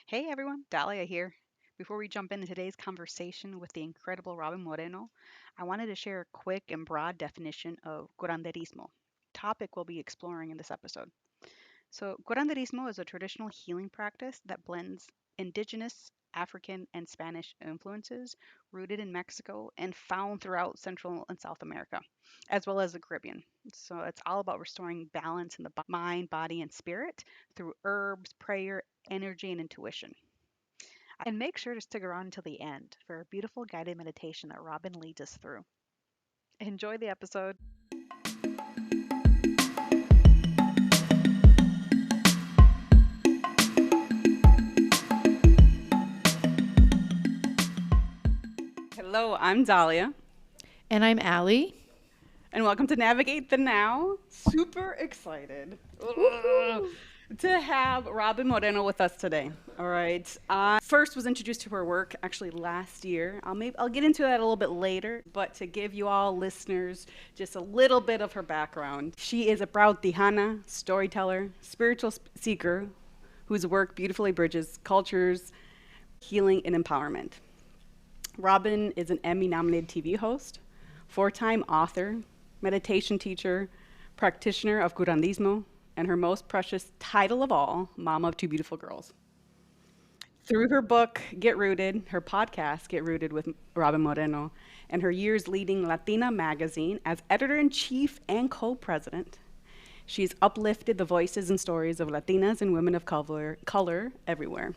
Hey everyone, Dahlia here. Before we jump into today's conversation with the incredible Robyn Moreno, I wanted to share a quick and broad definition of curanderismo, topic we'll be exploring in this episode. So, curanderismo is a traditional healing practice that blends indigenous, African, and Spanish influences rooted in Mexico and found throughout Central and South America, as well as the Caribbean. So, it's all about restoring balance in the mind, body, and spirit through herbs, prayer, energy, and intuition. And make sure to stick around until the end for a beautiful guided meditation that Robyn leads us through. Enjoy the episode. Hello, I'm Dahlia, And I'm Allie. and welcome to Navigate the Now. Super excited to have Robyn Moreno with us today. All right. I first was introduced to her work actually last year. I'll get into that a little bit later, but to give you all listeners just a little bit of her background. She is a proud Tejana, storyteller, spiritual seeker whose work beautifully bridges cultures, healing, and empowerment. Robyn is an Emmy-nominated TV host, four-time author, meditation teacher, practitioner of Curanderismo, and her most precious title of all, Mama of Two Beautiful Girls. Through her book, Get Rooted, her podcast, Get Rooted with Robyn Moreno, and her years leading Latina magazine as editor-in-chief and co-president, she's uplifted the voices and stories of Latinas and women of color everywhere.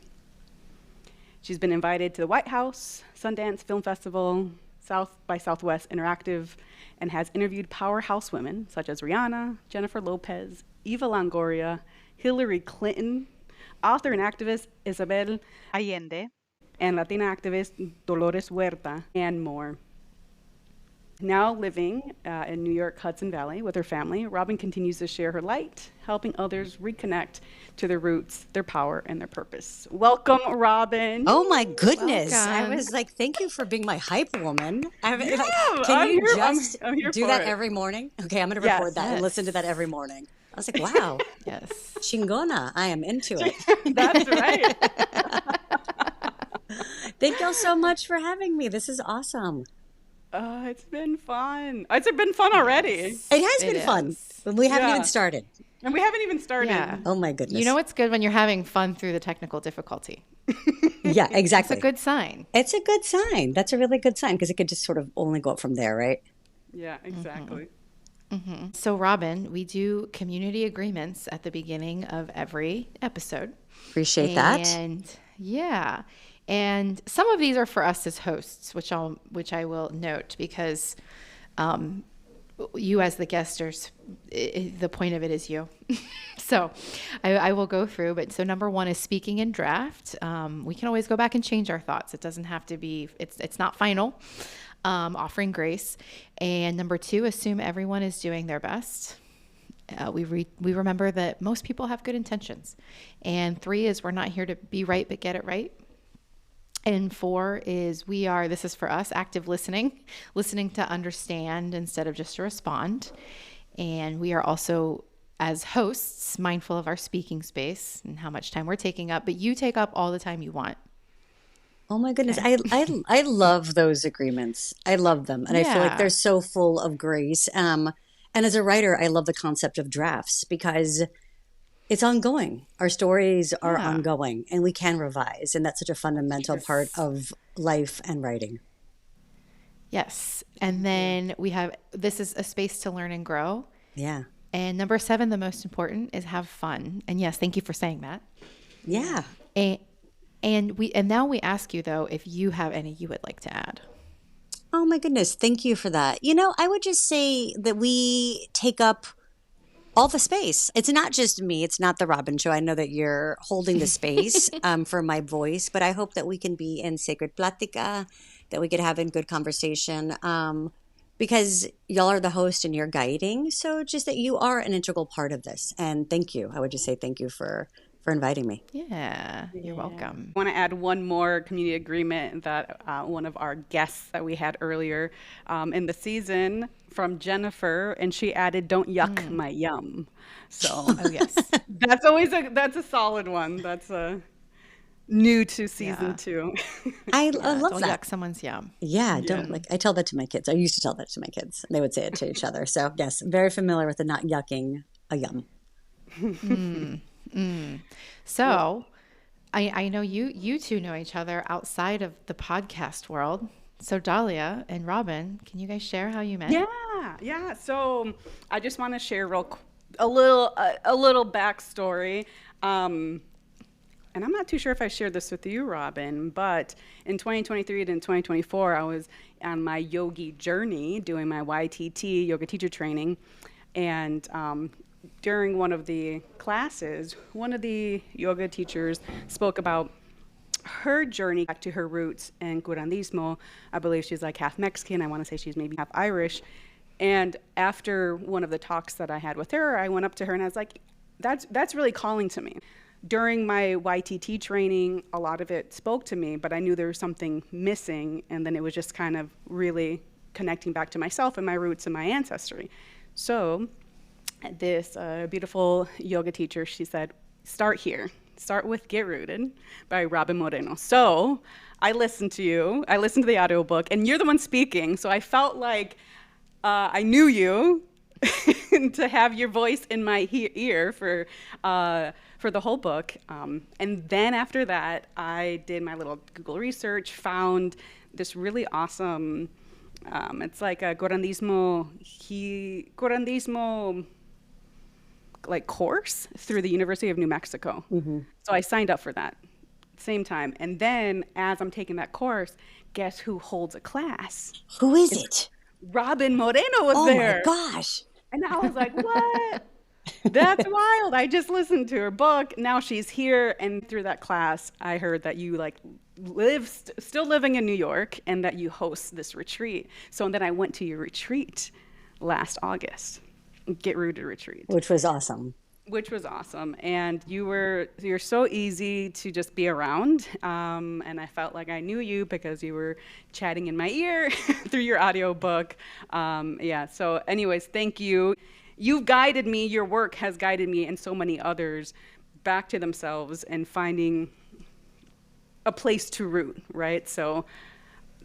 She's been invited to the White House, Sundance Film Festival, South by Southwest Interactive, and has interviewed powerhouse women such as Rihanna, Jennifer Lopez, Eva Longoria, Hillary Clinton, author and activist Isabel Allende, and Latina activist Dolores Huerta, and more. Now living in New York Hudson Valley with her family, Robyn continues to share her light, helping others reconnect to their roots, their power, and their purpose. Welcome, Robyn. Oh my goodness. I Welcome. was like, thank you for being my hype woman. Yeah, Can I'm you here- I'm- just I'm here do for that it. every morning? Okay, I'm going to Yes. record that and listen to that every morning. I was like, wow, Yes. chingona. I am into it. That's right. Thank y'all so much for having me. This is awesome. It's been fun. It's been fun already. It has It been fun, is. but we haven't Yeah. even started. And we haven't even started. Yeah. Oh my goodness. You know what's good when you're having fun through the technical difficulty? Yeah, It's exactly. a good sign. It's a good sign. That's a really good sign because it could just sort of only go up from there, right? Yeah, exactly. So, Robyn, we do community agreements at the beginning of every episode. Appreciate that. And yeah. And some of these are for us as hosts, which I will note because you as the guest the point of it is you. So I will go through, but so number one is speaking in draft. We can always go back and change our thoughts. It doesn't have to be, it's not final. Offering grace. And number two, assume everyone is doing their best. We remember that most people have good intentions. And three is we're not here to be right, but get it right. And four is this is for us, active listening to understand instead of just to respond. And we are also, as hosts, mindful of our speaking space and how much time we're taking up, but you take up all the time you want. Oh my goodness. I love those agreements. I love them. And I feel like Yeah. they're so full of grace. And as a writer, I love the concept of drafts because it's ongoing. Our stories are Yeah. ongoing and we can revise. And that's such a fundamental part of life and writing. Yes. And then this is a space to learn and grow. Yeah. And number 7, the most important, is have fun. And yes, thank you for saying that. Yeah. And now we ask you though, if you have any you would like to add. Oh my goodness. Thank you for that. I would just say that we take up all the space. It's not just me. It's not the Robyn show. I know that you're holding the space for my voice, but I hope that we can be in sacred plática, that we could have in good conversation, because y'all are the host and you're guiding. So just that you are an integral part of this. And thank you. I would just say thank you for inviting me. Yeah, you're welcome. I want to add one more community agreement that one of our guests that we had earlier in the season from Jennifer, and she added, "Don't yuck my yum." So Oh yes. that's a solid one. That's a new to season Yeah. 2. I Yeah. love Don't that. yuck someone's yum. Yeah, Yeah. don't like. I tell that to my kids. I used to tell that to my kids. They would say it to each other. So yes, very familiar with the not yucking a yum. Well, So I know you two know each other outside of the podcast world. So Dahlia and Robyn, can you guys share how you met? yeah. So I just want to share a little backstory. And I'm not too sure if I shared this with you, Robyn, but in 2023 and 2024, I was on my yogi journey doing my YTT, yoga teacher training. And during one of the classes, one of the yoga teachers spoke about her journey back to her roots in Curanderismo. I believe she's like half Mexican. I want to say she's maybe half Irish. And after one of the talks that I had with her, I went up to her and I was like, that's really calling to me. During my YTT training, a lot of it spoke to me, but I knew there was something missing. And then it was just kind of really connecting back to myself and my roots and my ancestry. So this beautiful yoga teacher, she said, start here. Start with Get Rooted by Robyn Moreno. So I listened to you. I listened to the audiobook, and you're the one speaking. So I felt like I knew you to have your voice in my ear for the whole book. And then after that, I did my little Google research, found this really awesome, it's like a Curanderismo like course through the University of New Mexico. So I signed up for that same time. And then as I'm taking that course, guess who holds a class? Who is it? Robyn Moreno was Oh there. my gosh. And I was like, what? That's wild. I just listened to her book. Now she's here. And through that class, I heard that you like still living in New York and that you host this retreat. So then I went to your retreat last August. Get Rooted retreat, Which was awesome. And you're so easy to just be around, and I felt like I knew you because you were chatting in my ear through your audiobook. So anyways, thank you. You've guided me, your work has guided me and so many others back to themselves and finding a place to root, right? So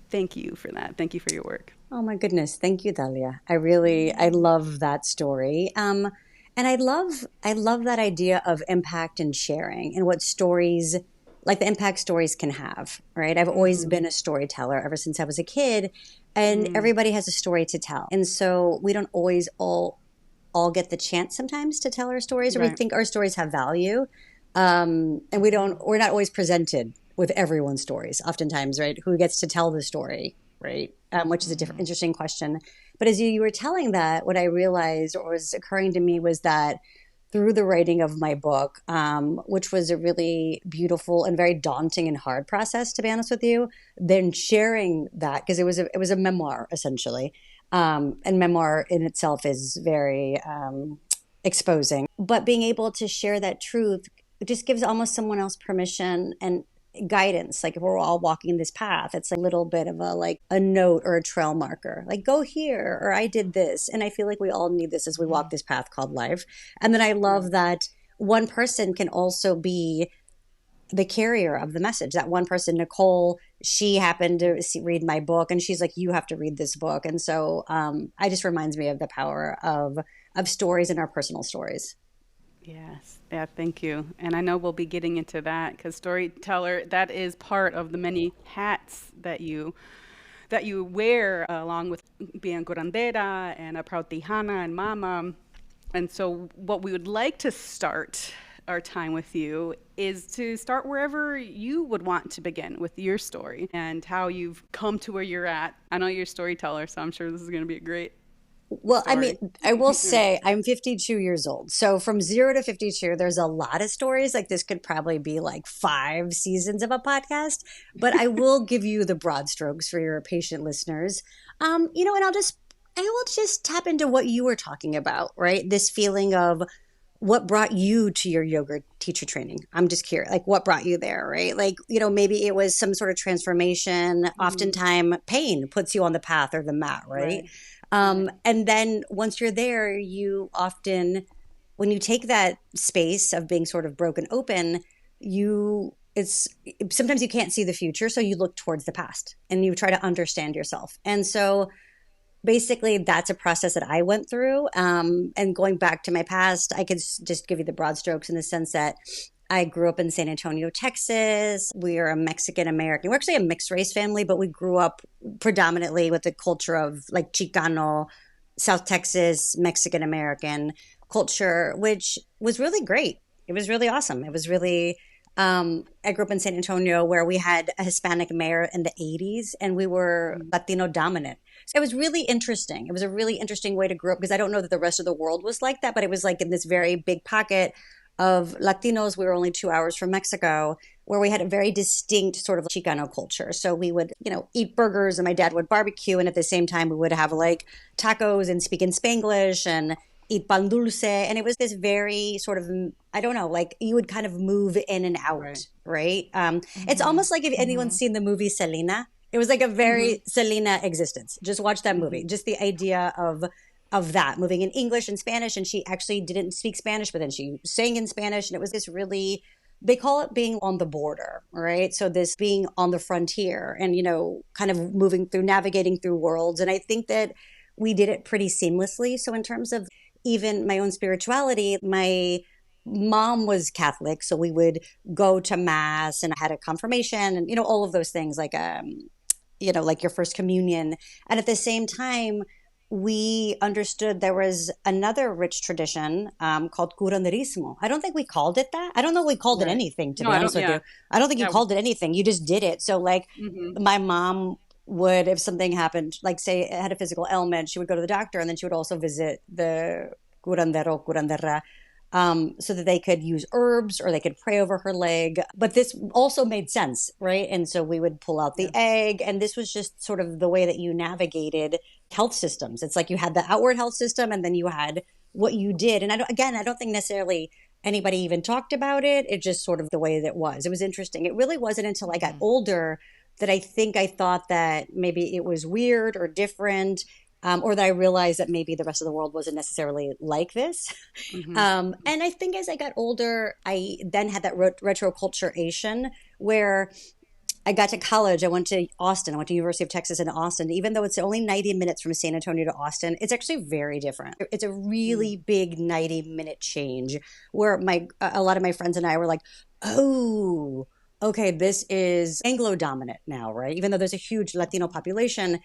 thank you for that. Thank you for your work. Oh my goodness. Thank you, Dahlia. I love that story. And I love that idea of impact and sharing and what stories, like the impact stories can have, right? I've always been a storyteller ever since I was a kid, and everybody has a story to tell. And so we don't always all get the chance sometimes to tell our stories, or we think our stories have value. And we're not always presented with everyone's stories oftentimes, right? Who gets to tell the story, right? Which is a different, interesting question. But as you were telling that, what I realized or was occurring to me was that through the writing of my book, which was a really beautiful and very daunting and hard process, to be honest with you, then sharing that, because it was a memoir essentially, and memoir in itself is very exposing. But being able to share that truth just gives almost someone else permission and guidance. Like if we're all walking this path, it's a little bit of a note or a trail marker, like go here, or I did this. And I feel like we all need this as we walk this path called life. And then I love that one person can also be the carrier of the message. That one person, Nicole, she happened to read my book, and she's like, you have to read this book. And so it just reminds me of the power of stories and our personal stories. Yes. Yeah, thank you. And I know we'll be getting into that because storyteller, that is part of the many hats that you wear along with being curandera and a proud Tejana and mama. And so what we would like to start our time with you is to start wherever you would want to begin with your story and how you've come to where you're at. I know you're a storyteller, so I'm sure this is going to be a great Well, story. I mean, I will say I'm 52 years old. So from 0 to 52, there's a lot of stories. Like this could probably be like 5 seasons of a podcast, but I will give you the broad strokes for your patient listeners. And I will just tap into what you were talking about, right? This feeling of what brought you to your yoga teacher training. I'm just curious, like what brought you there, right? Like, maybe it was some sort of transformation. Oftentimes pain puts you on the path or the mat, right? And then once you're there, you often, when you take that space of being sort of broken open, you it's sometimes you can't see the future, so you look towards the past and you try to understand yourself. And so basically that's a process that I went through. And going back to my past, I could just give you the broad strokes in the sense that I grew up in San Antonio, Texas. We are a Mexican American. We're actually a mixed race family, but we grew up predominantly with the culture of like Chicano, South Texas, Mexican American culture, which was really great. It was really awesome. It was really, I grew up in San Antonio where we had a Hispanic mayor in the 80s and we were Latino dominant. So it was really interesting. It was a really interesting way to grow up because I don't know that the rest of the world was like that, but it was like in this very big pocket of Latinos. We were only 2 hours from Mexico, where we had a very distinct sort of Chicano culture. So we would, eat burgers and my dad would barbecue. And at the same time, we would have like tacos and speak in Spanglish and eat pan dulce. And it was this very sort of, I don't know, like you would kind of move in and out, right? It's almost like if anyone's seen the movie Selena, it was like a very Selena existence. Just watch that movie. Just the idea of that, moving in English and Spanish. And she actually didn't speak Spanish, but then she sang in Spanish. And it was this really, they call it being on the border, right? So this being on the frontier and, kind of moving through, navigating through worlds. And I think that we did it pretty seamlessly. So in terms of even my own spirituality, my mom was Catholic. So we would go to mass and I had a confirmation and, all of those things like, like your first communion. And at the same time, we understood there was another rich tradition called Curanderismo. I don't think we called it that. I don't know if we called it anything, to be honest with you. I don't think you called it anything. You just did it. So like my mom would, if something happened, like say it had a physical ailment, she would go to the doctor and then she would also visit the curandero, curandera, so that they could use herbs or they could pray over her leg. But this also made sense, right? And so we would pull out the egg. And this was just sort of the way that you navigated health systems. It's like you had the outward health system and then you had what you did. And I don't think necessarily anybody even talked about it. It just sort of the way that it was. It was interesting. It really wasn't until I got older that I think I thought that maybe it was weird or different. Or that I realized that maybe the rest of the world wasn't necessarily like this. And I think as I got older, I then had that retroculturation where I got to college. I went to Austin. I went to University of Texas in Austin. Even though it's only 90 minutes from San Antonio to Austin, it's actually very different. It's a really big 90-minute change where a lot of my friends and I were like, oh, okay, this is Anglo-dominant now, right? Even though there's a huge Latino population,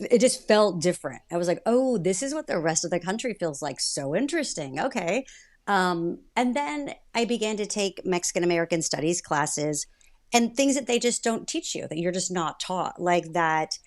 it just felt different. I was like, oh, this is what the rest of the country feels like. So interesting. Okay. And then I began to take Mexican American studies classes and things that they just don't teach you, that you're just not taught, like that.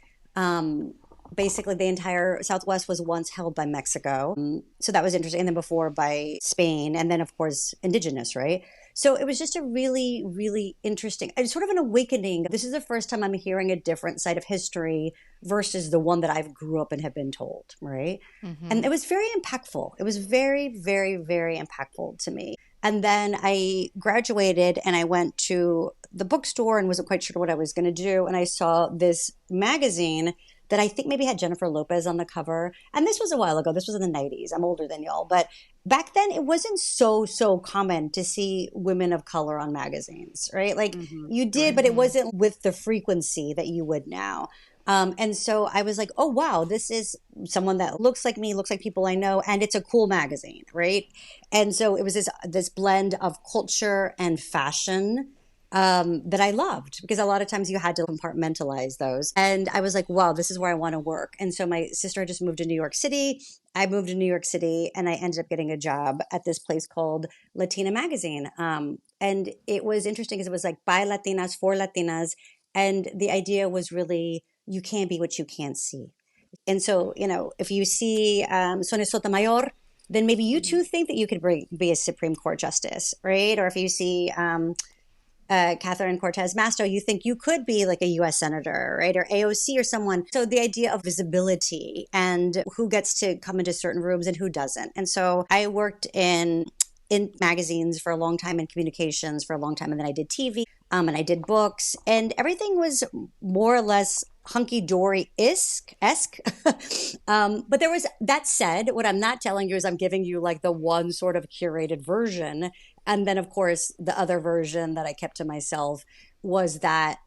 Basically, the entire Southwest was once held by Mexico. So that was interesting. And then before by Spain. And then, of course, indigenous, right? So it was just a really, really interesting, sort of an awakening. This is the first time I'm hearing a different side of history versus the one that I've grew up and have been told, right? And it was very impactful. It was very, very, very impactful to me. And then I graduated and I went to the bookstore and wasn't quite sure what I was going to do. And I saw this magazine that I think maybe had Jennifer Lopez on the cover. And this was a while ago. This was in the 90s. I'm older than y'all. But back then, it wasn't so common to see women of color on magazines, right? Like you did, but it wasn't with the frequency that you would now. And so I was like, oh, wow, this is someone that looks like me, looks like people I know, and it's a cool magazine, right? And so it was this blend of culture and fashion that I loved, because a lot of times you had to compartmentalize those. And I was like, wow, this is where I want to work. And so my sister had just moved to New York City. I moved to New York City and I ended up getting a job at this place called Latina magazine. And it was interesting because it was like by Latinas, for Latinas. And the idea was really, you can't be what you can't see. And so, if you see Sonia Sotomayor, then maybe you too think that you could be a Supreme Court justice, right? Or if you see Catherine Cortez Masto, you think you could be like a U.S. senator, right? Or AOC or someone. So the idea of visibility and who gets to come into certain rooms and who doesn't. And so I worked in magazines for a long time, in communications for a long time. And then I did TV and I did books, and everything was more or less hunky-dory-esque. But there was, that said, what I'm not telling you is I'm giving you like the one sort of curated version. And then, of course, the other version that I kept to myself was that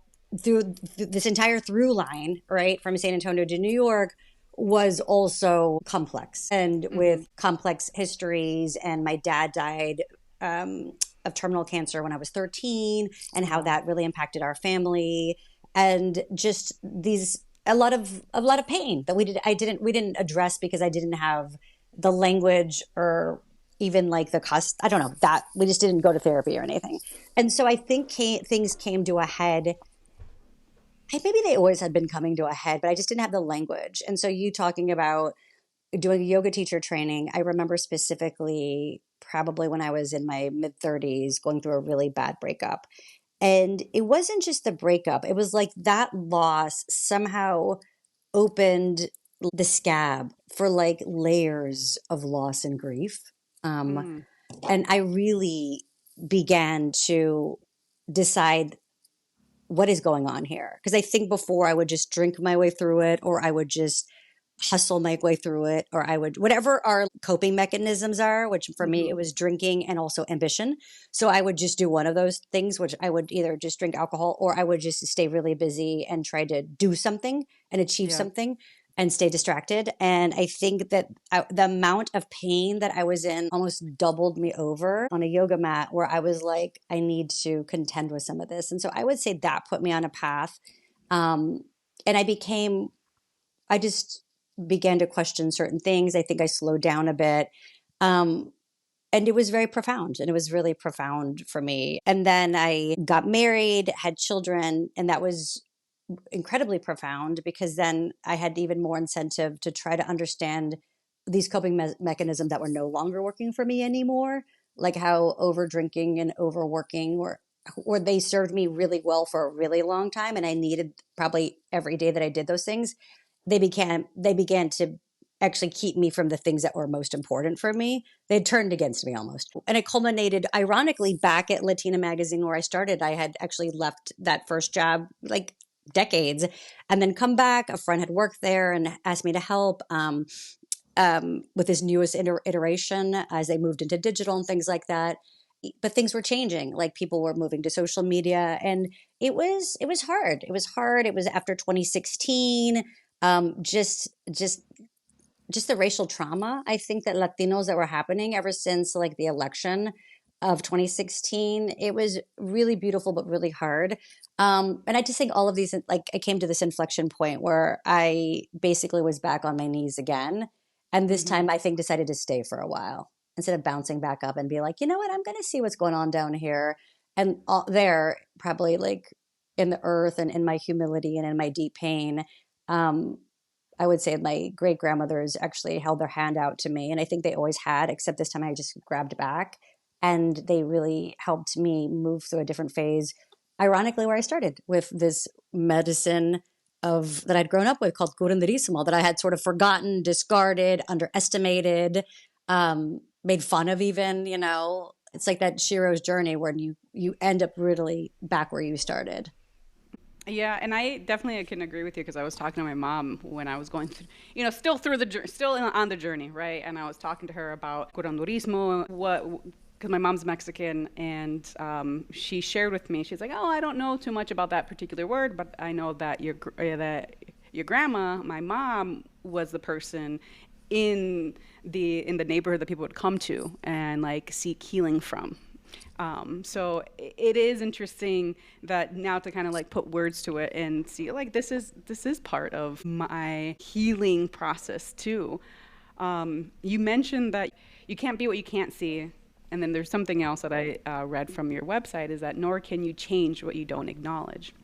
through this entire through line, right, from San Antonio to New York, was also complex and Mm-hmm. with complex histories. And my dad died of terminal cancer when I was 13, and how Wow. that really impacted our family, and just these a lot of pain that we didn't address because I didn't have the language or even like the cost. I don't know that we just didn't go to therapy or anything. And so I think things came to a head. Maybe they always had been coming to a head, but I just didn't have the language. And so you talking about doing yoga teacher training, I remember specifically probably when I was in my mid 30s going through a really bad breakup. And it wasn't just the breakup, it was like that loss somehow opened the scab for like layers of loss and grief. Um, Mm. and I really began to decide what is going on here. Because I think before I would just drink my way through it, or I would just hustle my way through it, or I would, whatever our coping mechanisms are, which for me, it Mm-hmm. was drinking and also ambition. So I would just do one of those things, which I would either just drink alcohol or I would just stay really busy and try to do something and achieve Yeah. something and stay distracted. And I think that the amount of pain that I was in almost doubled me over on a yoga mat, where I was like, I need to contend with some of this. And so I would say that put me on a path. Um, and I just began to question certain things. I think I slowed down a bit. Um, and it was very profound, and it was really profound for me. And then I got married, had children, and that was incredibly profound, because then I had even more incentive to try to understand these coping mechanisms that were no longer working for me anymore, like how over drinking and overworking or they served me really well for a really long time, and I needed probably every day that I did those things. They began to actually keep me from the things that were most important for me. They turned against me almost. And it culminated ironically back at Latina magazine where I started. I had actually left that first job like decades and then come back. A friend had worked there and asked me to help with his newest iteration as they moved into digital and things like that. But things were changing. Like people were moving to social media, and it was hard. It was hard. It was after 2016. Just the racial trauma, I think, that Latinos that were happening ever since like the election of 2016. It was really beautiful, but really hard. And I just think all of these, like I came to this inflection point where I basically was back on my knees again. And this Mm-hmm. time I think decided to stay for a while instead of bouncing back up and be like, you know what, I'm going to see what's going on down here. And there, probably like in the earth and in my humility and in my deep pain, um, I would say my great grandmothers actually held their hand out to me. And I think they always had, except this time I just grabbed back. And they really helped me move through a different phase. Ironically, where I started with this medicine of that I'd grown up with called Curanderismo, that I had sort of forgotten, discarded, underestimated, made fun of even, It's like that Shiro's journey where you end up really back where you started. Yeah, and I definitely can agree with you because I was talking to my mom when I was going through, still through still on the journey, right? And I was talking to her about curanderismo, because my mom's Mexican, and she shared with me, she's like, "Oh, I don't know too much about that particular word, but I know that your grandma, my mom, was the person in the neighborhood that people would come to and like seek healing from." So it is interesting that now to kind of like put words to it and see like this is part of my healing process too. You mentioned that you can't be what you can't see, and then there's something else that I read from your website is that nor can you change what you don't acknowledge.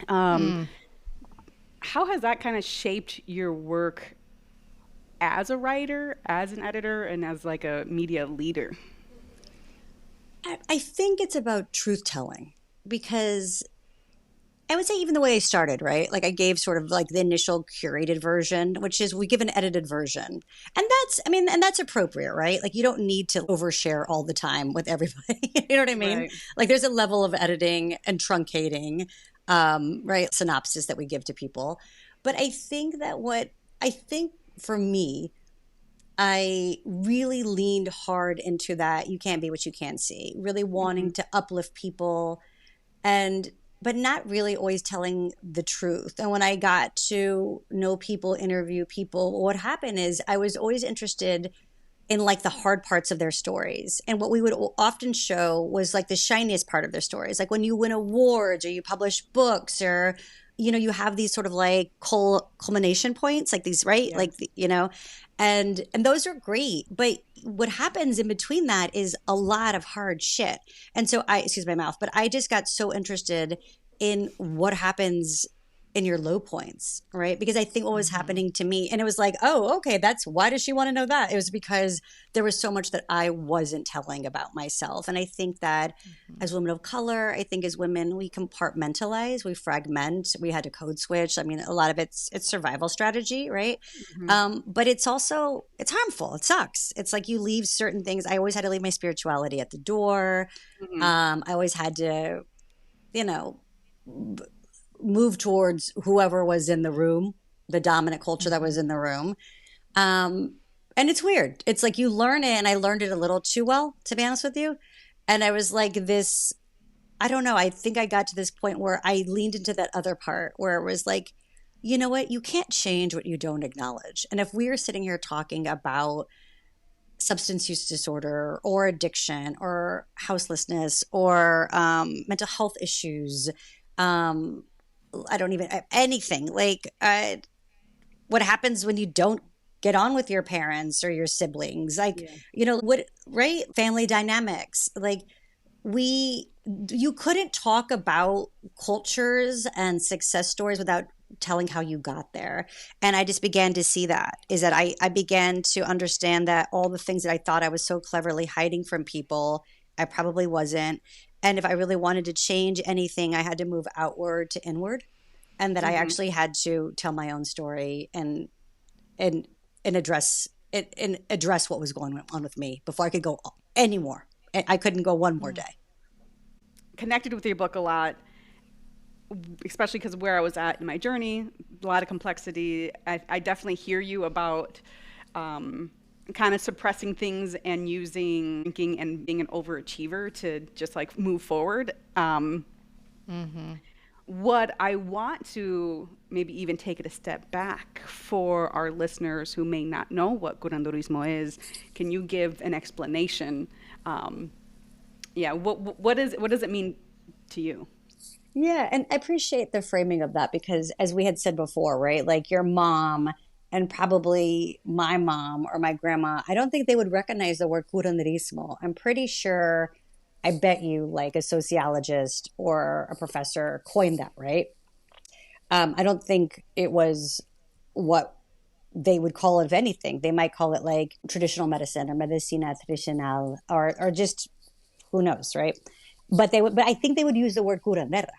Um, Mm. how has that kind of shaped your work as a writer, as an editor, and as like a media leader? I think it's about truth telling, because I would say even the way I started, right? Like I gave sort of like the initial curated version, which is we give an edited version. And that's appropriate, right? Like you don't need to overshare all the time with everybody. You know what I mean? Right. Like there's a level of editing and truncating, right? Synopsis that we give to people. But I think that I think for me, I really leaned hard into that you can't be what you can't see, really wanting to uplift people and but not really always telling the truth. And when I got to know people, interview people, what happened is I was always interested in like the hard parts of their stories. And what we would often show was like the shiniest part of their stories. Like when you win awards or you publish books or, you know, you have these sort of like culmination points, like these, right? Yeah. Like, you know, and those are great. But what happens in between that is a lot of hard shit. And so excuse my mouth, but I just got so interested in what happens in your low points, right? Because I think what was happening to me, and it was like, oh, okay, that's why does she want to know that? It was because there was so much that I wasn't telling about myself. And I think that as women of color, I think as women, we compartmentalize, we fragment, we had to code switch. I mean, a lot of it's survival strategy, right? But it's also, it's harmful. It sucks. It's like you leave certain things. I always had to leave my spirituality at the door. I always had to, you know, move towards whoever was in the room, the dominant culture that was in the room. And it's weird. It's like you learn it, and I learned it a little too well, to be honest with you. And I was like this, I don't know, I think I got to this point where I leaned into that other part where it was like, you know what, you can't change what you don't acknowledge. And if we are sitting here talking about substance use disorder or addiction or houselessness or mental health issues, I don't even anything like what happens when you don't get on with your parents or your siblings, like you know what, right? Family dynamics, like you couldn't talk about cultures and success stories without telling how you got there. And I just began to see that is that I began to understand that all the things that I thought I was so cleverly hiding from people, I probably wasn't. And if I really wanted to change anything, I had to move outward to inward, and that I actually had to tell my own story and address it and address what was going on with me before I could go anymore. I couldn't go one more day. Connected with your book a lot, especially because where I was at in my journey, a lot of complexity. I definitely hear you about kind of suppressing things and using thinking and being an overachiever to just like move forward. What I want to maybe even take it a step back for our listeners who may not know what curanderismo is, can you give an explanation? What does it mean to you? Yeah, and I appreciate the framing of that because as we had said before, right? Like your mom and probably my mom or my grandma, I don't think they would recognize the word curanderismo. I'm pretty sure, I bet you like a sociologist or a professor coined that, right? I don't think it was what they would call it, if anything. They might call it like traditional medicine or medicina tradicional or just who knows, right? But I think they would use the word curandera,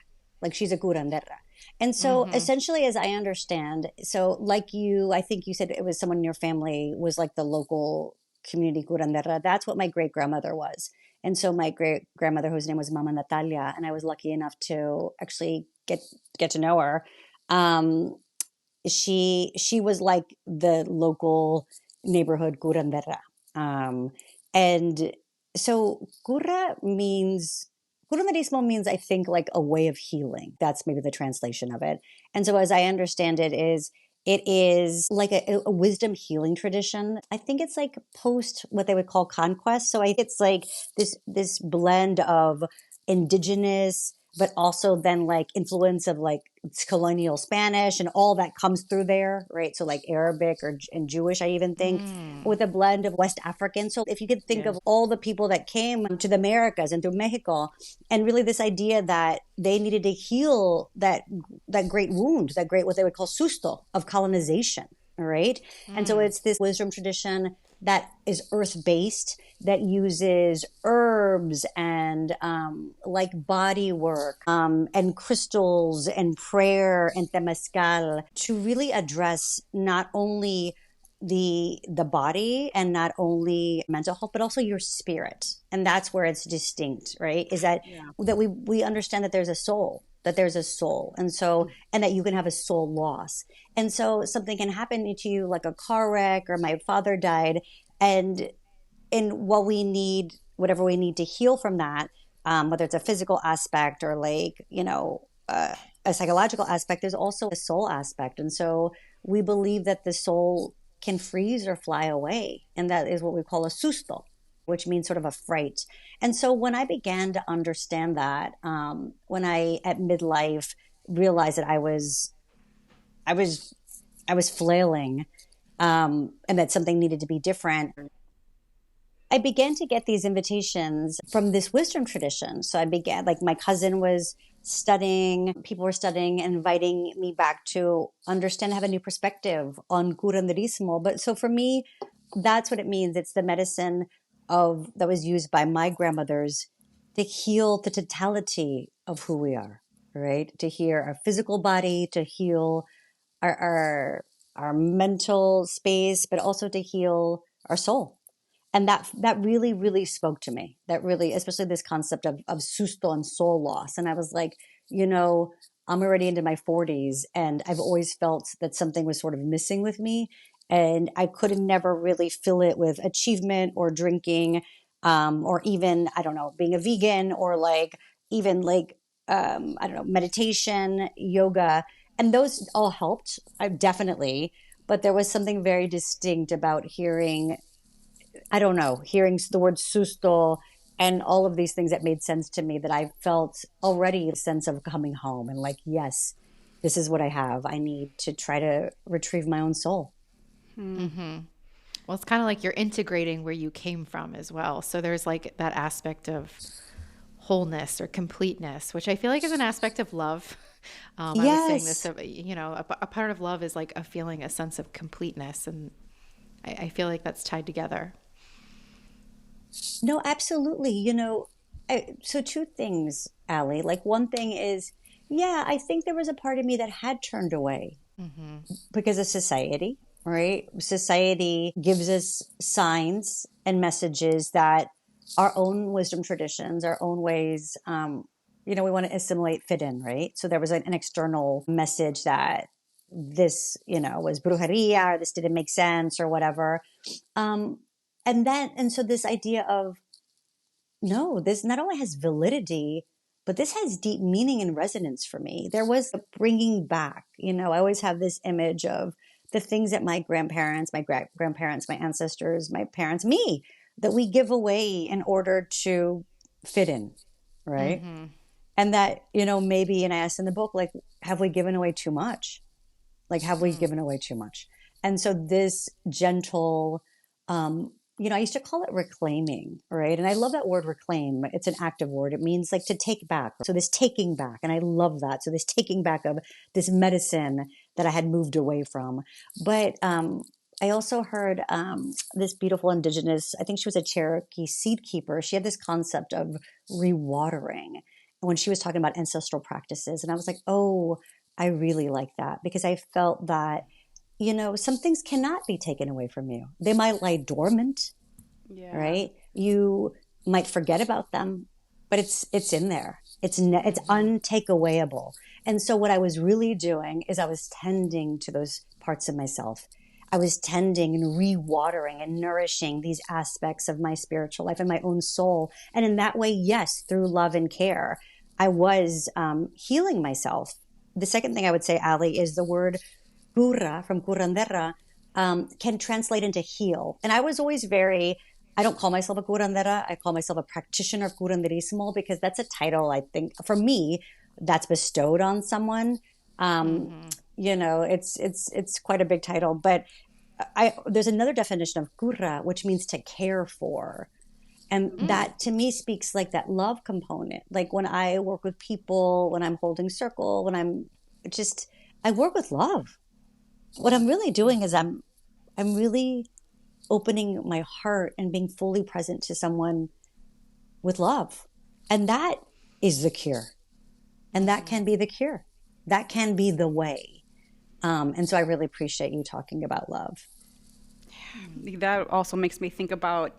like she's a curandera. And so essentially, as I understand, so like you, I think you said it was someone in your family was like the local community curandera. That's what my great grandmother was. And so my great grandmother, whose name was Mama Natalia, and I was lucky enough to actually get to know her. She was like the local neighborhood curandera. And so curanderismo means, I think, like a way of healing. That's maybe the translation of it. And so as I understand it is like a wisdom healing tradition. I think it's like post what they would call conquest. So I think it's like this blend of indigenous, but also then like influence of like colonial Spanish and all that comes through there, right? So like Arabic and Jewish, I even think, with a blend of West African. So if you could think of all the people that came to the Americas and through Mexico, and really this idea that they needed to heal that great wound, that great what they would call susto of colonization, right? And so it's this wisdom tradition that is earth-based, that uses herbs and like body work and crystals and prayer and temazcal to really address not only the body and not only mental health, but also your spirit. And that's where it's distinct, right? Is that that we understand that there's a soul, and so, and that you can have a soul loss. And so something can happen to you, like a car wreck, or my father died, and what we need, whatever we need to heal from that, whether it's a physical aspect or like, a psychological aspect, there's also a soul aspect. And so we believe that the soul can freeze or fly away. And that is what we call a susto, which means sort of a fright. And so when I began to understand that, when I at midlife realized that I was flailing, and that something needed to be different, I began to get these invitations from this wisdom tradition. So I began, like, my cousin was studying, people were studying, and inviting me back to understand, have a new perspective on curanderismo. But so for me, that's what it means. It's the medicine that was used by my grandmothers to heal the totality of who we are, right? To heal our physical body, to heal our mental space, but also to heal our soul. And that really, really spoke to me. That really, especially this concept of susto and soul loss. And I was like, I'm already into my 40s, and I've always felt that something was sort of missing with me. And I could never really fill it with achievement or drinking, or even, I don't know, being a vegan, or like, even like, I don't know, meditation, yoga. And those all helped, definitely. But there was something very distinct about hearing the word susto and all of these things that made sense to me, that I felt already a sense of coming home and like, yes, this is what I have. I need to try to retrieve my own soul. Mm-hmm. Well, it's kind of like you're integrating where you came from as well. So there's like that aspect of wholeness or completeness, which I feel like is an aspect of love. I was saying this, a part of love is like a sense of completeness. And I feel like that's tied together. No, absolutely. So two things, Allie. Like, one thing is, I think there was a part of me that had turned away because of society, right? Society gives us signs and messages that our own wisdom traditions, our own ways, we want to assimilate, fit in, right? So there was an external message that this, was brujeria, or this didn't make sense, or whatever. And so this idea of, no, this not only has validity, but this has deep meaning and resonance for me. There was a bringing back, I always have this image of the things that my grandparents, my grandparents, my ancestors, my parents, me, that we give away in order to fit in, right? Mm-hmm. And that, maybe, and I asked in the book, like, have we given away too much? Like, have we given away too much? And so this gentle, I used to call it reclaiming, right? And I love that word, reclaim. It's an active word. It means like to take back. So this taking back, and I love that. So this taking back of this medicine that I had moved away from. But I also heard this beautiful indigenous, I think she was a Cherokee seed keeper. She had this concept of rewatering when she was talking about ancestral practices. And I was like, oh, I really like that, because I felt that, some things cannot be taken away from you. They might lie dormant, right? You might forget about them, but it's in there. It's untakeawayable. And so what I was really doing is I was tending to those parts of myself. I was tending and rewatering and nourishing these aspects of my spiritual life and my own soul. And in that way, yes, through love and care, I was healing myself. The second thing I would say, Allie, is the word cura, from curandera, can translate into heal. And I was always I don't call myself a curandera. I call myself a practitioner of curanderismo, because that's a title, I think, for me, that's bestowed on someone. It's quite a big title. But there's another definition of cura, which means to care for. And that to me speaks like that love component. Like when I work with people, when I'm holding circle, I work with love. What I'm really doing is I'm really opening my heart and being fully present to someone with love. And that is the cure. And that can be the cure. That can be the way. And so I really appreciate you talking about love. That also makes me think about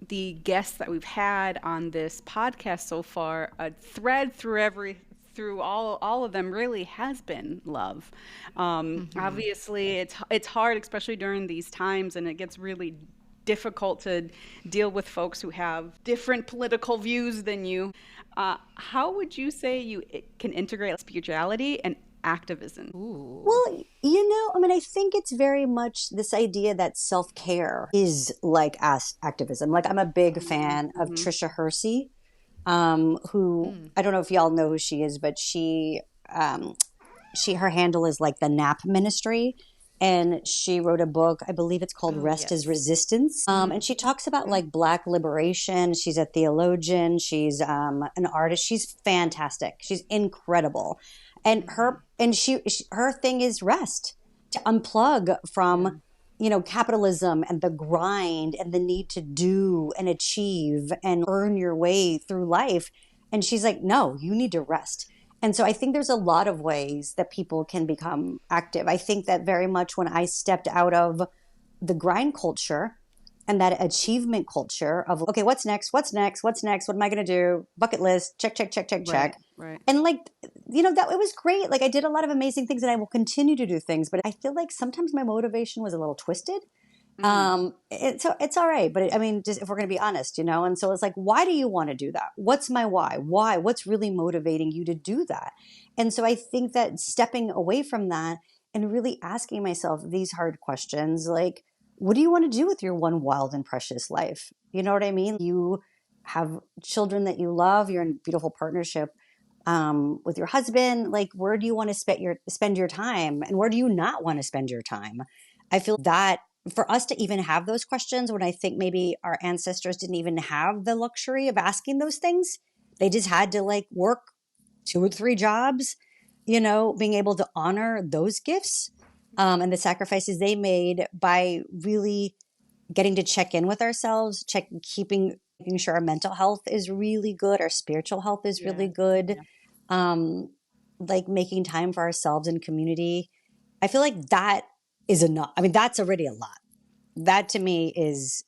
the guests that we've had on this podcast so far. A thread through all of them really has been love. Obviously, it's hard, especially during these times, and it gets really difficult to deal with folks who have different political views than you. How would you say you can integrate spirituality and activism? Ooh. Well, I mean, I think it's very much this idea that self-care is like activism. Like, I'm a big fan of Trisha Hersey, who I don't know if y'all know who she is, but her handle is like the Nap Ministry. And she wrote a book, I believe it's called Rest is Resistance. And she talks about like Black liberation. She's a theologian. She's an artist. She's fantastic. She's incredible. And her thing is rest, to unplug from, capitalism and the grind and the need to do and achieve and earn your way through life. And she's like, no, you need to rest. And so I think there's a lot of ways that people can become active. I think that very much when I stepped out of the grind culture and that achievement culture of, okay, what's next? What's next? What's next? What am I going to do? Bucket list, check, check, check, check, check. Right. And like, that it was great. Like, I did a lot of amazing things and I will continue to do things, but I feel like sometimes my motivation was a little twisted. It's all right. But I mean, just if we're going to be honest, and so it's like, why do you want to do that? What's my why? Why? What's really motivating you to do that? And so I think that stepping away from that and really asking myself these hard questions, like, what do you want to do with your one wild and precious life? You know what I mean? You have children that you love. You're in a beautiful partnership with your husband. Like, where do you want to spend your time? And where do you not want to spend your time? I feel that for us to even have those questions, when I think maybe our ancestors didn't even have the luxury of asking those things, they just had to like work 2 or 3 jobs, being able to honor those gifts and the sacrifices they made by really getting to check in with ourselves, making sure our mental health is really good, our spiritual health is really good, like making time for ourselves and community. I feel like that is enough. I mean, that's already a lot. That to me is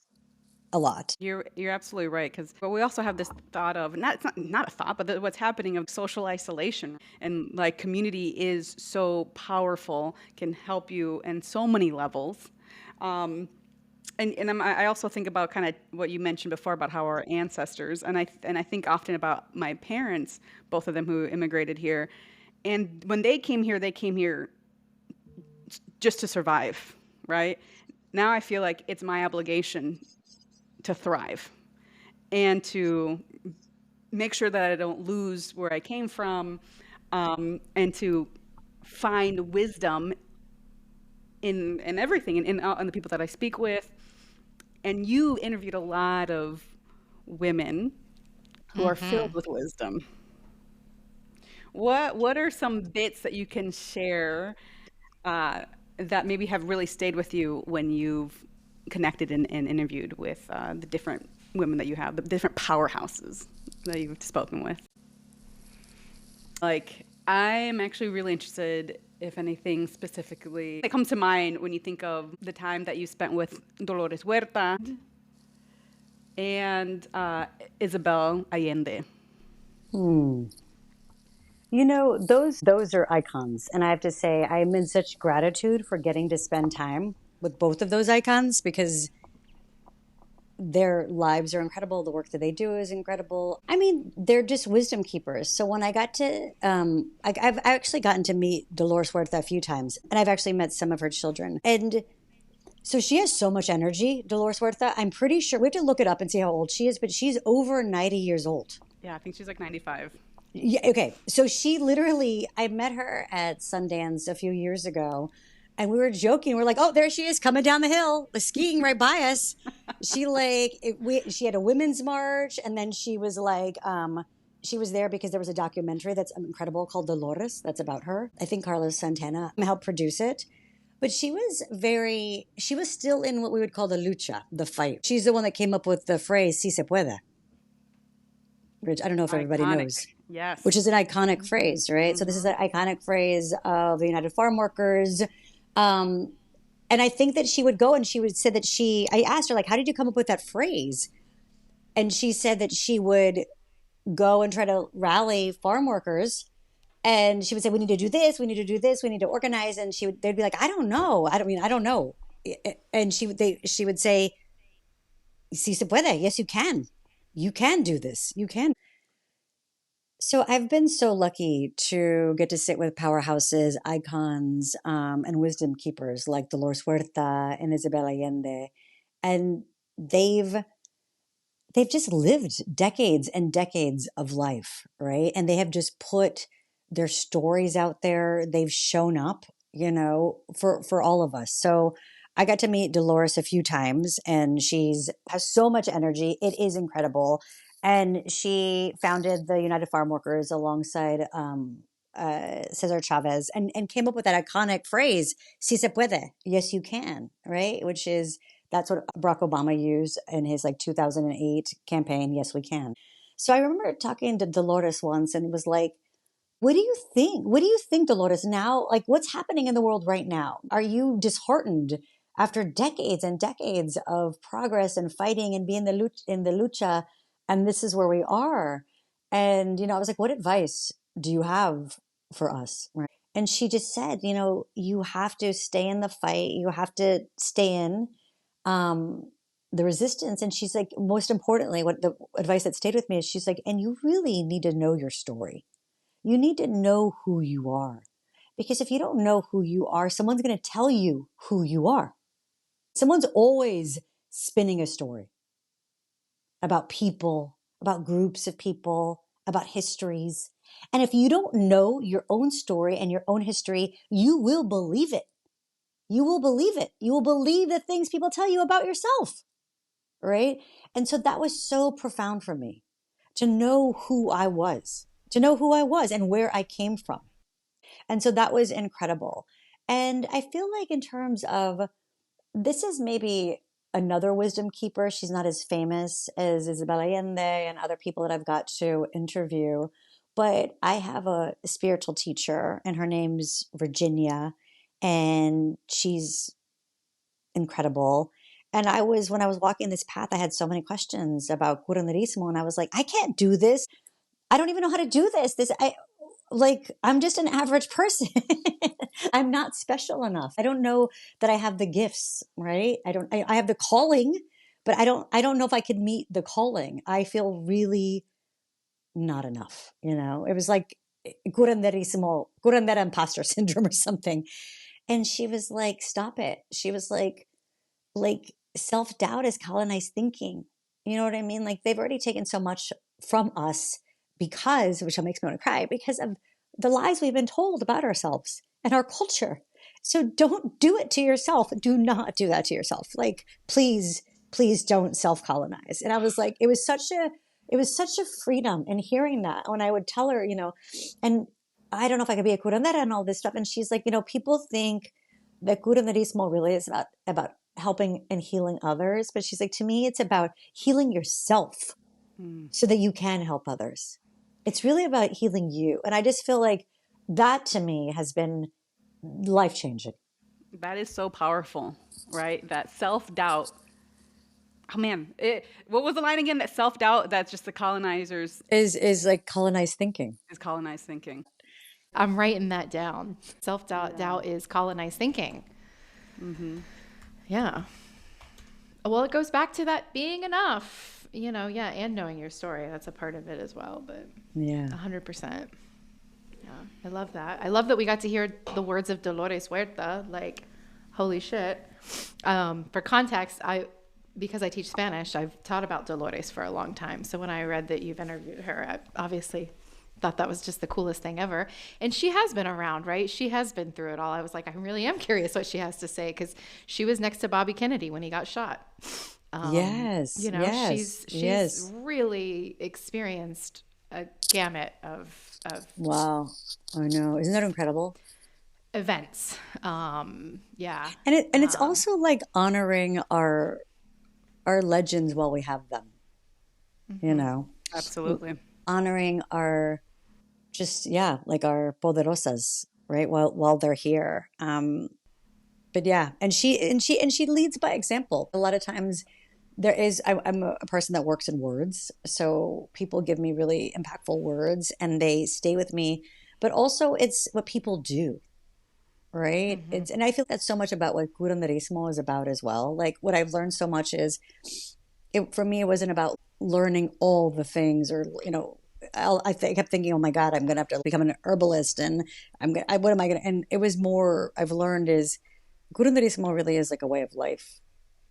a lot. You're absolutely right, but we also have this thought of it's not a thought, but what's happening of social isolation, and like community is so powerful, can help you in so many levels. I also think about kind of what you mentioned before about how our ancestors, and I think often about my parents, both of them who immigrated here, and when they came here just to survive, right? Now I feel like it's my obligation to thrive and to make sure that I don't lose where I came from, and to find wisdom in everything, in the people that I speak with. And you interviewed a lot of women who are filled with wisdom. What are some bits that you can share that maybe have really stayed with you when you've connected and interviewed with the different women that you have, the different powerhouses that you've spoken with? Like, I'm actually really interested, if anything specifically that comes to mind when you think of the time that you spent with Dolores Huerta and Isabel Allende. Those are icons. And I have to say, I'm in such gratitude for getting to spend time with both of those icons, because their lives are incredible. The work that they do is incredible. I mean, they're just wisdom keepers. So when I got to, I've actually gotten to meet Dolores Huerta a few times, and I've actually met some of her children. And so she has so much energy, Dolores Huerta. I'm pretty sure, we have to look it up and see how old she is, but she's over 90 years old. Yeah, I think she's like 95. Yeah, okay. So she literally, I met her at Sundance a few years ago, and we were joking. We're like, oh, there she is coming down the hill, skiing right by us. She had a women's march, and then she was like, she was there because there was a documentary that's incredible called Dolores. That's about her. I think Carlos Santana helped produce it. But she was still in what we would call the lucha, the fight. She's the one that came up with the phrase, si se puede, which I don't know if everybody knows. Yes. Which is an iconic phrase, right? So this is an iconic phrase of the United Farm Workers. And And I think that she would go and she would say that I asked her, like, how did you come up with that phrase? And she said that she would go and try to rally farm workers. And she would say, we need to do this, we need to do this, we need to organize. And they'd be like, I don't know. I don't know. And she would say, si se puede. Yes, you can. You can do this. You can. So I've been so lucky to get to sit with powerhouses, icons, and wisdom keepers like Dolores Huerta and Isabel Allende. And they've just lived decades and decades of life, right? And they have just put their stories out there. They've shown up, for all of us. So I got to meet Dolores a few times, and has so much energy. It is incredible. And she founded the United Farm Workers alongside Cesar Chavez, and came up with that iconic phrase, si se puede, yes, you can, right? That's what Barack Obama used in his 2008 campaign, yes, we can. So I remember talking to Dolores once and was like, what do you think? What do you think, Dolores, now? Like, what's happening in the world right now? Are you disheartened after decades and decades of progress and fighting and being in the lucha, and this is where we are? And, I was like, what advice do you have for us? Right. And she just said, you have to stay in the fight. You have to stay in the resistance. And she's like, most importantly, what the advice that stayed with me is, she's like, and you really need to know your story. You need to know who you are. Because if you don't know who you are, someone's going to tell you who you are. Someone's always spinning a story about people, about groups of people, about histories. And if you don't know your own story and your own history, you will believe it. You will believe it. You will believe the things people tell you about yourself, right? And so that was so profound for me, to know who I was, and where I came from. And so that was incredible. And I feel like, in terms of, this is maybe another wisdom keeper. She's not as famous as Isabel Allende and other people that I've got to interview, but I have a spiritual teacher, and her name's Virginia, and she's incredible. And when I was walking this path, I had so many questions about curanderismo, and I was like, I can't do this. I don't even know how to do this. I'm just an average person. I'm not special enough. I don't know that I have the gifts, right? I have the calling, but I don't know if I could meet the calling. I feel really not enough. It was like curandera imposter syndrome or something. And she was like, stop it. She was like self-doubt is colonized thinking. You know what I mean? Like, they've already taken so much from us which makes me want to cry, because of the lies we've been told about ourselves and our culture. So don't do it to yourself. Do not do that to yourself. Like, please don't self-colonize. And I was like, it was such a freedom in hearing that, when I would tell her, and I don't know if I could be a curandera and all this stuff. And she's like, people think that curanderismo really is about helping and healing others. But she's like, to me, it's about healing yourself so that you can help others. It's really about healing you. And I just feel like that, to me, has been life-changing. That is so powerful, right? That self-doubt. Oh man, what was the line again? That self-doubt, that's just the colonizers. Is like colonized thinking. Is colonized thinking. I'm writing that down. Self-doubt is colonized thinking. Mm-hmm. Yeah. Well, it goes back to that being enough, and knowing your story. That's a part of it as well, but yeah, 100%. Yeah, I love that. I love that we got to hear the words of Dolores Huerta. Like, holy shit. For context, because I teach Spanish, I've taught about Dolores for a long time. So when I read that you've interviewed her, I obviously thought that was just the coolest thing ever. And she has been around, right? She has been through it all. I was like, I really am curious what she has to say, because she was next to Bobby Kennedy when he got shot. Yes. She's really experienced a gamut of wow. I know. Isn't that incredible? Events. Yeah. And it's also like honoring our legends while we have them. Mm-hmm. Absolutely. Honoring our our poderosas, right? While they're here. But yeah, and she leads by example. A lot of times I'm a person that works in words, so people give me really impactful words and they stay with me. But also, it's what people do, right? Mm-hmm. It's and I feel that's so much about what curanderismo is about as well. Like what I've learned so much is, for me, it wasn't about learning all the things or I kept thinking, oh my God, I'm gonna have to become an herbalist, and what am I gonna? And it was more I've learned is curanderismo really is like a way of life.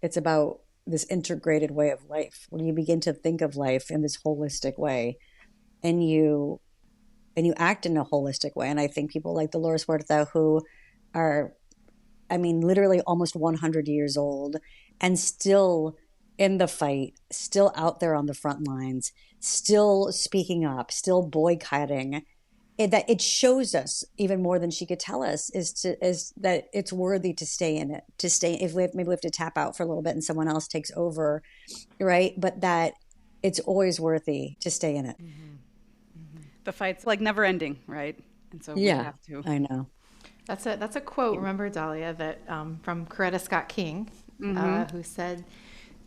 It's about this integrated way of life when you begin to think of life in this holistic way, and you act in a holistic way. And I think people like Dolores Huerta, who are, I mean, literally almost 100 years old and still in the fight, still out there on the front lines, still speaking up, still boycotting. That it shows us even more than she could tell us is that it's worthy to stay in it, to stay. If maybe we have to tap out for a little bit and someone else takes over, right? But that it's always worthy to stay in it. Mm-hmm. Mm-hmm. The fight's like never ending, right? And so we Yeah, have to. I know. That's a quote. Remember, Dahlia, that from Coretta Scott King, who said,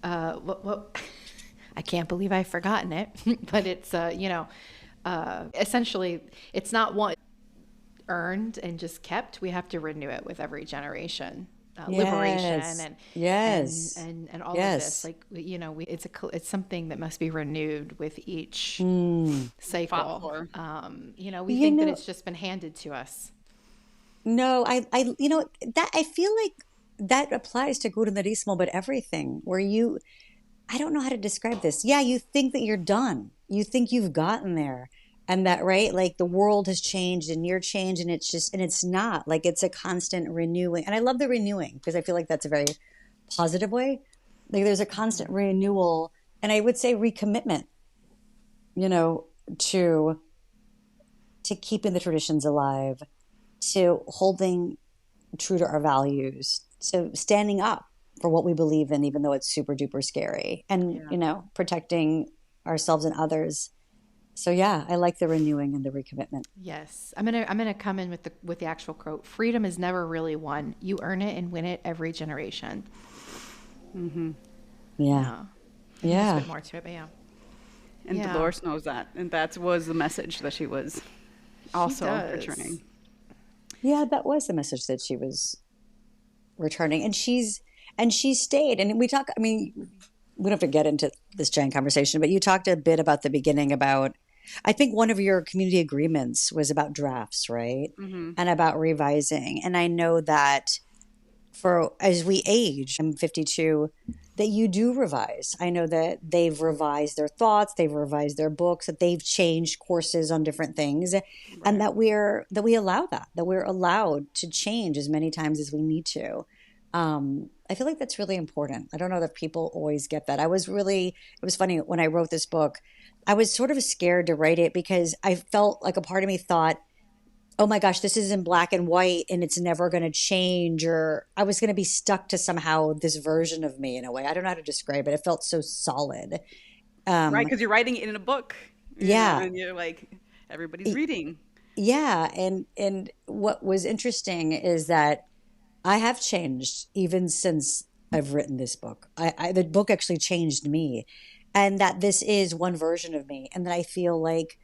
"What I can't believe I've forgotten it, but it's essentially it's not one earned and just kept. We have to renew it with every generation." Liberation Yes. and Yes. and all of Yes. this, like it's something that must be renewed with each Mm. Fought cycle. for. We You think that know, it's just been handed to us. no, that I feel like that applies to curanderismo, but everything where I don't know how to describe this. Yeah, you think that you're done. You think you've gotten there. And that, right? Like the world has changed and you're changed and it's not. Like it's a constant renewing. And I love the renewing because I feel like that's a very positive way. Like there's a constant renewal and I would say recommitment, you know, to keeping the traditions alive, to holding true to our values, to standing up for what we believe in, even though it's super duper scary, and Yeah. protecting ourselves and others. So yeah, I like the renewing and the recommitment. Yes, I'm gonna come in with the actual quote. Freedom is never really won. You earn it and win it every generation. Yeah, Yeah, there's a yeah, bit more to it, but yeah, And yeah, Dolores knows that. And that was the message that she was she also does. portraying. yeah. That was the message that she was returning, and she stayed. And we talk. I mean, we don't have to get into this giant conversation, but you talked a bit about the beginning about. I think one of your community agreements was about drafts, right? Hmm. And about revising. And I know that for as we age, I'm 52, that you do revise. I know that they've revised their thoughts, they've revised their books, that they've changed courses on different things, and Right. that we allow that we're allowed to change as many times as we need to. I feel like that's really important. I don't know that people always get that. It was funny when I wrote this book, I was sort of scared to write it because I felt like a part of me thought, oh my gosh, this is in black and white and it's never going to change, or I was going to be stuck to somehow this version of me in a way. I don't know how to describe it. It felt so solid. Right. Um, Because you're writing it in a book, yeah, and you're like, everybody's y- reading. yeah. And what was interesting is that I have changed even since I've written this book. The book actually changed me, and that this is one version of me, and that I feel like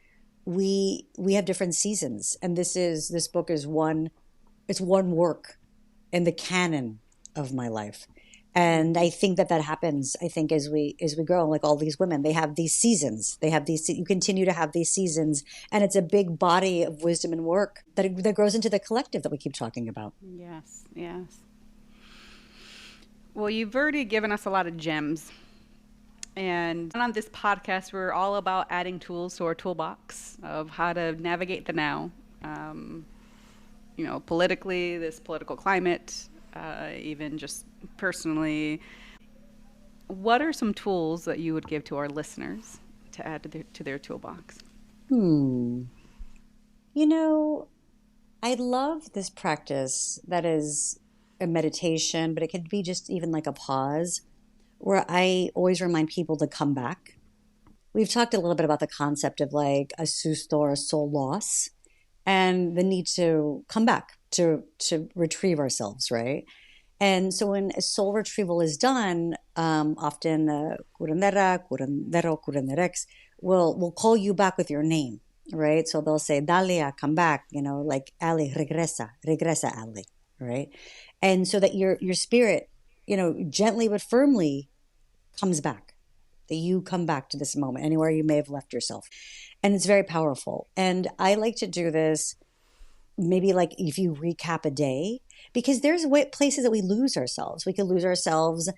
we have different seasons, and this book is one. It's one work in the canon of my life. And I think that happens. I think as we grow, like all these women, they have these seasons. You continue to have these seasons, and it's a big body of wisdom and work that grows into the collective that we keep talking about. Yes. Yes. Well, you've already given us a lot of gems. And on this podcast, we're all about adding tools to our toolbox of how to navigate the now. Um, politically, this political climate, even just personally. What are some tools that you would give to our listeners to add to their toolbox? Hmm. You know, I love this practice that is a meditation, but it could be just even like a pause where I always remind people to come back. We've talked a little bit about the concept of like a susto or a soul loss and the need to come back to retrieve ourselves, right? And so when a soul retrieval is done, often curandera, curandero, curanderex will call you back with your name, right? So they'll say, Dalia, come back, like Ali, regresa Ali, right? And so that your spirit, gently but firmly comes back, that you come back to this moment, anywhere you may have left yourself. And it's very powerful. And I like to do this maybe like if you recap a day, because there's places that we lose ourselves. We could lose ourselves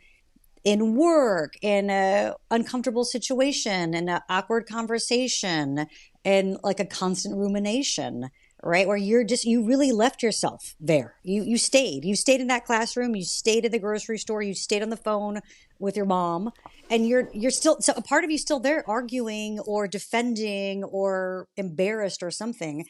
in work, in a uncomfortable situation, in an awkward conversation, in like a constant rumination, right? Where you really left yourself there. You stayed in that classroom, you stayed at the grocery store, you stayed on the phone with your mom, and you're still, so a part of you still there arguing or defending or embarrassed or something,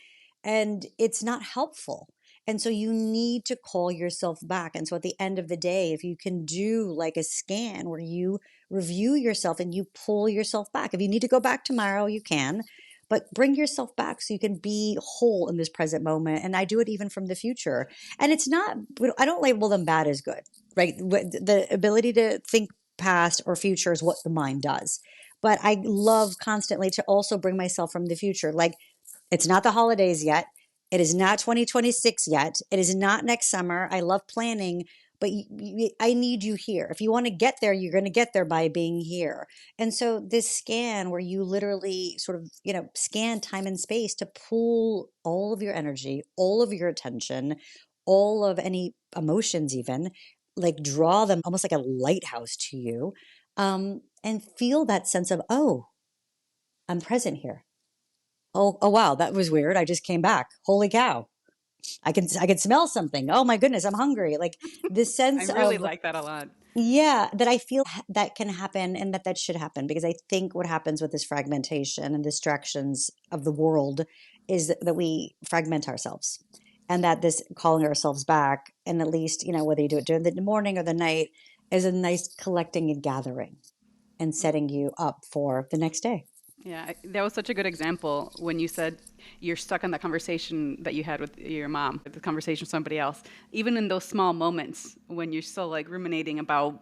and it's not helpful. And so you need to call yourself back. And so at the end of the day, if you can do like a scan where you review yourself and you pull yourself back, if you need to go back tomorrow, you can, but bring yourself back so you can be whole in this present moment. And I do it even from the future. And it's not, I don't label them bad as good, right? The ability to think past or future is what the mind does. But I love constantly to also bring myself from the future. Like, it's not the holidays yet. It is not 2026 yet. It is not next summer. I love planning, but I need you here. If you want to get there, you're going to get there by being here. And so this scan where you literally sort of, scan time and space to pull all of your energy, all of your attention, all of any emotions even, like draw them almost like a lighthouse to you, and feel that sense of, oh, I'm present here. Oh wow, that was weird. I just came back. Holy cow. I can smell something. Oh my goodness, I'm hungry. Like this I sense really of, like that a lot. yeah, that I feel that can happen and that should happen, because I think what happens with this fragmentation and distractions of the world is that we fragment ourselves, and that this calling ourselves back, and at least, whether you do it during the morning or the night, is a nice collecting and gathering and setting you up for the next day. Yeah, that was such a good example when you said you're stuck in that conversation that you had with your mom, the conversation with somebody else. Even in those small moments when you're still like ruminating about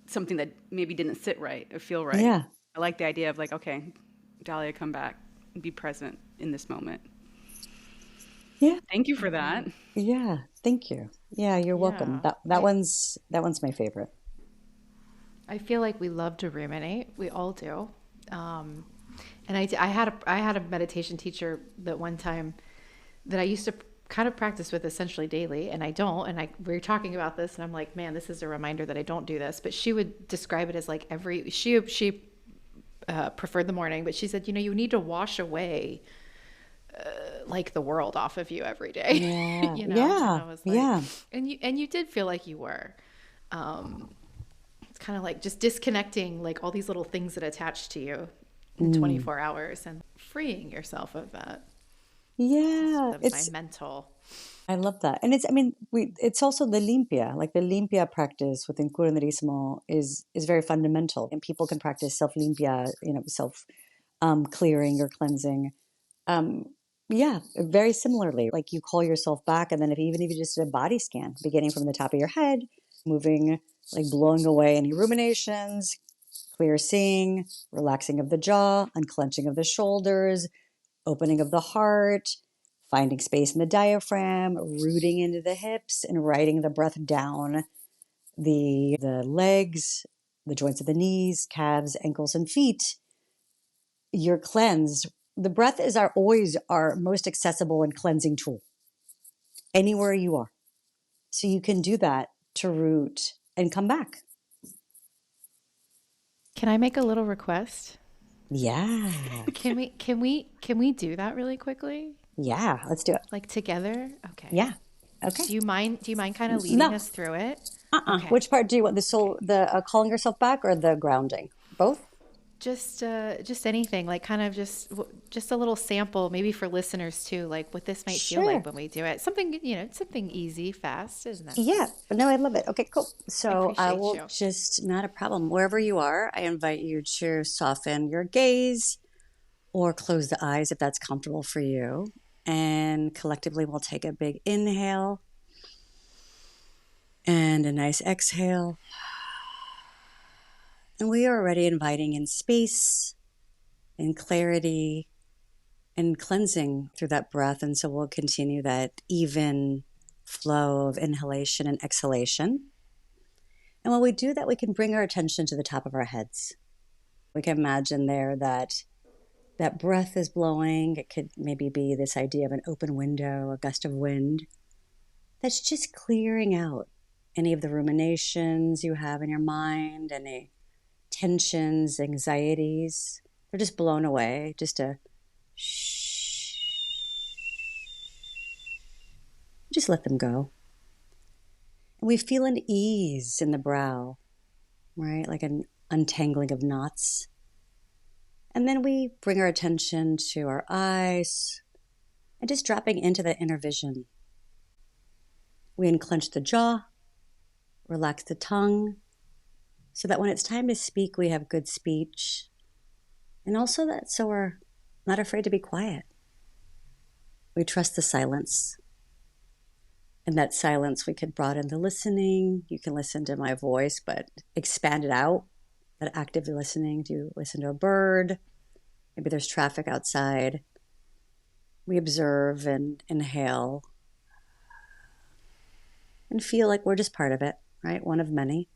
something that maybe didn't sit right or feel right. Yeah. I like the idea of like, okay, Dahlia, come back, be present in this moment. Yeah. Thank you for that. Yeah, thank you. Yeah, you're welcome. Yeah. That one's my favorite. I feel like we love to ruminate. We all do. And I had a meditation teacher that one time that I used to kind of practice with essentially daily, and I don't. And we were talking about this, and I'm like, man, this is a reminder that I don't do this. But she would describe it as like she preferred the morning, but she said, you need to wash away like the world off of you every day. Yeah. And Yeah. I was like, Yeah. and you did feel like you were. It's kind of like just disconnecting like all these little things that attach to you in 24 hours and freeing yourself of that. Yeah. Of my mental. I love that. And it's also the limpia, like the limpia practice within Curanderismo is very fundamental, and people can practice self limpia, self clearing or cleansing. Yeah, very similarly, like you call yourself back, and then even if you just did a body scan, beginning from the top of your head, moving, like blowing away any ruminations, clear seeing, relaxing of the jaw, unclenching of the shoulders, opening of the heart, finding space in the diaphragm, rooting into the hips, and riding the breath down the legs, the joints of the knees, calves, ankles, and feet. You're cleansed. The breath is always our most accessible and cleansing tool, anywhere you are. So you can do that to root and come back. Can I make a little request? Yeah. Can we do that really quickly? Yeah. Let's do it. Like together? Okay. Yeah. Okay. Do you mind kind of leading No. us through it? Uh-uh. Okay. Which part do you want? The calling yourself back or the grounding? Both? Just anything, like kind of just a little sample, maybe for listeners too, like what this might feel Sure. like when we do it. Something, something easy, fast, isn't it? Yeah. No, I love it. Okay, cool. So I appreciate will you. just, not a problem. Wherever you are, I invite you to soften your gaze or close the eyes if that's comfortable for you. And collectively, we'll take a big inhale And a nice exhale. And we are already inviting in space and clarity and cleansing through that breath. And so we'll continue that even flow of inhalation and exhalation. And when we do that, we can bring our attention to the top of our heads. We can imagine there that that breath is blowing. It could maybe be this idea of an open window, a gust of wind that's just clearing out any of the ruminations you have in your mind, any tensions, anxieties. They're just blown away. Just a shh. Just let them go. And we feel an ease in the brow, right? Like an untangling of knots. And then we bring our attention to our eyes and just dropping into that inner vision. We unclench the jaw, relax the tongue, so that when it's time to speak, we have good speech. And also that so we're not afraid to be quiet. We trust the silence. In that silence, we could broaden the listening. You can listen to my voice, but expand it out. That active listening. Do you listen to a bird? Maybe there's traffic outside. We observe and inhale and feel like we're just part of it, right? One of many.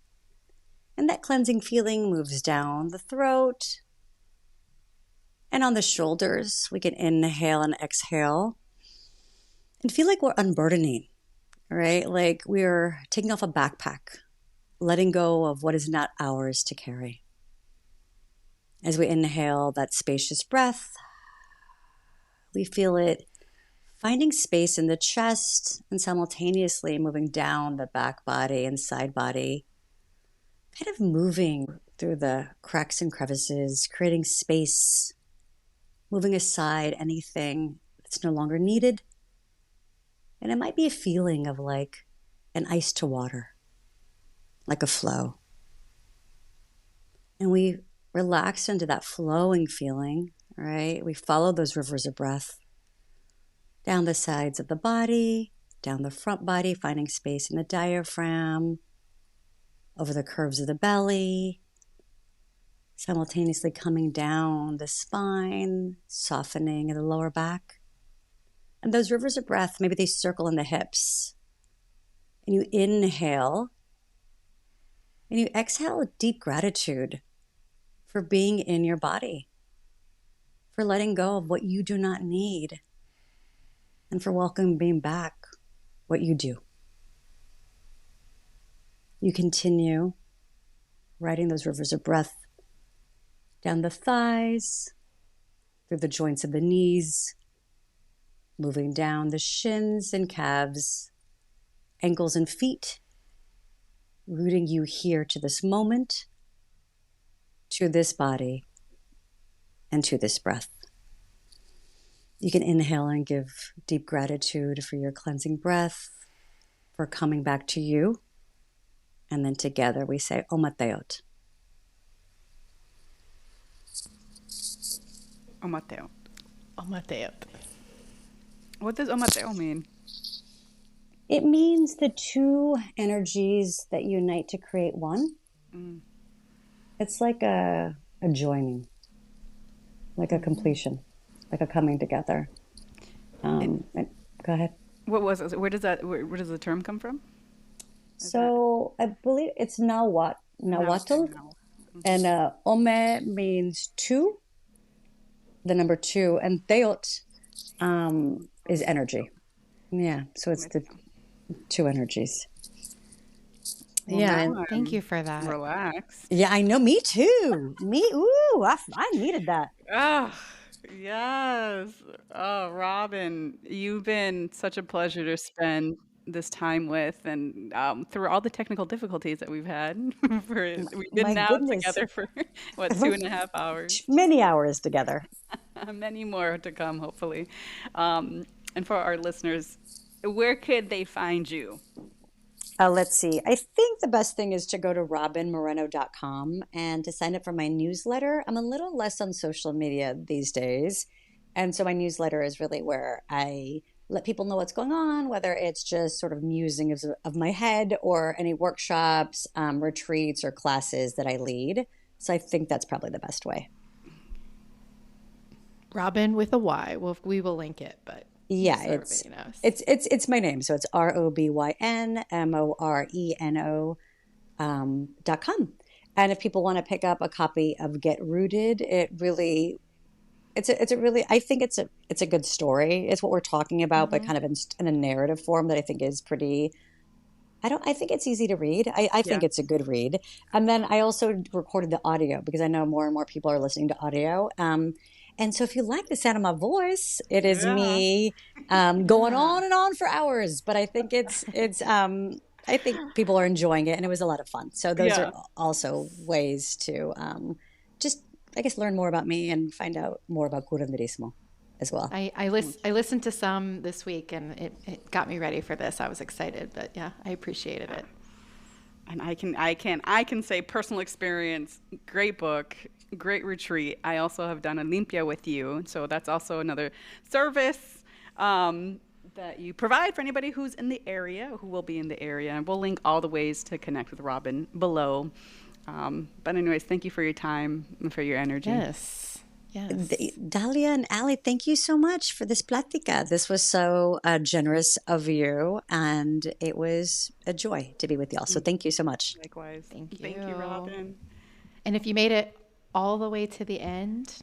And that cleansing feeling moves down the throat and on the shoulders. We can inhale and exhale and feel like we're unburdening, right? Like we're taking off a backpack, letting go of what is not ours to carry. As we inhale that spacious breath, we feel it finding space in the chest and simultaneously moving down the back body and side body, kind of moving through the cracks and crevices, creating space, moving aside anything that's no longer needed. And it might be a feeling of like an ice to water, like a flow. And we relax into that flowing feeling, right? We follow those rivers of breath down the sides of the body, down the front body, finding space in the diaphragm, over the curves of the belly, simultaneously coming down the spine, softening in the lower back. And those rivers of breath, maybe they circle in the hips. And you inhale, and you exhale with deep gratitude for being in your body, for letting go of what you do not need, and for welcoming back what you do. You continue riding those rivers of breath down the thighs, through the joints of the knees, moving down the shins and calves, ankles and feet, rooting you here to this moment, to this body, and to this breath. You can inhale and give deep gratitude for your cleansing breath, for coming back to you. And then together we say, Omateot. Omateo. Omateo. What does omateo mean? It means the two energies that unite to create one. It's like a joining, like a completion, like a coming together. Go ahead. What was it? Where does the term come from? So I believe it's nahuatl, and ome means two, the number two, and teot is energy. Yeah, so it's the two energies. Well, yeah, now Thank I'm you for that. relaxed. yeah, I know. Me too. I needed that. Oh, yes. Oh, Robyn, you've been such a pleasure to spend this time with, and through all the technical difficulties that we've had, we've been My now goodness, together for what, 2.5 hours. many hours together. Many more to come, hopefully. And for our listeners, where could they find you? Let's see. I think the best thing is to go to robynmoreno.com and to sign up for my newsletter. I'm a little less on social media these days. And so my newsletter is really where I let people know what's going on, whether it's just sort of musing of my head or any workshops, retreats, or classes that I lead. So I think that's probably the best way. Robyn with a Y. We will link it, but Yeah, so it's everybody knows. it's my name. So it's RobynMoreno .com. And if people want to pick up a copy of Get Rooted, it's a really, I think it's a good story. It's what we're talking about, but kind of in a narrative form that I think is pretty. I think it's easy to read. I think Yeah. it's a good read. And then I also recorded the audio because I know more and more people are listening to audio. And so if you like the sound of my voice, it is Yeah. me going on and on for hours. But I think I think people are enjoying it, and it was a lot of fun. So those are Yeah. also ways to just, I guess, learn more about me and find out more about curanderismo as well. I listened to some this week, and it got me ready for this. I was excited, but yeah, I appreciated it. And I can say personal experience, great book, great retreat. I also have done a limpia with you, so that's also another service that you provide for anybody who's in the area, who will be in the area. And we'll link all the ways to connect with Robyn below. But anyways, thank you for your time and for your energy. Yes. Yes. Dalia and Ali, thank you so much for this plática. This was so generous of you, and it was a joy to be with y'all. So thank you so much. Likewise. Thank Thank you, you. Robyn. And if you made it all the way to the end,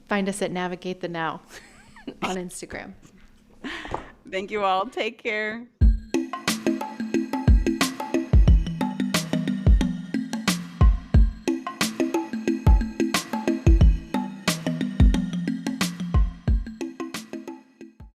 find us at Navigate the Now on Instagram. Thank you all. Take care.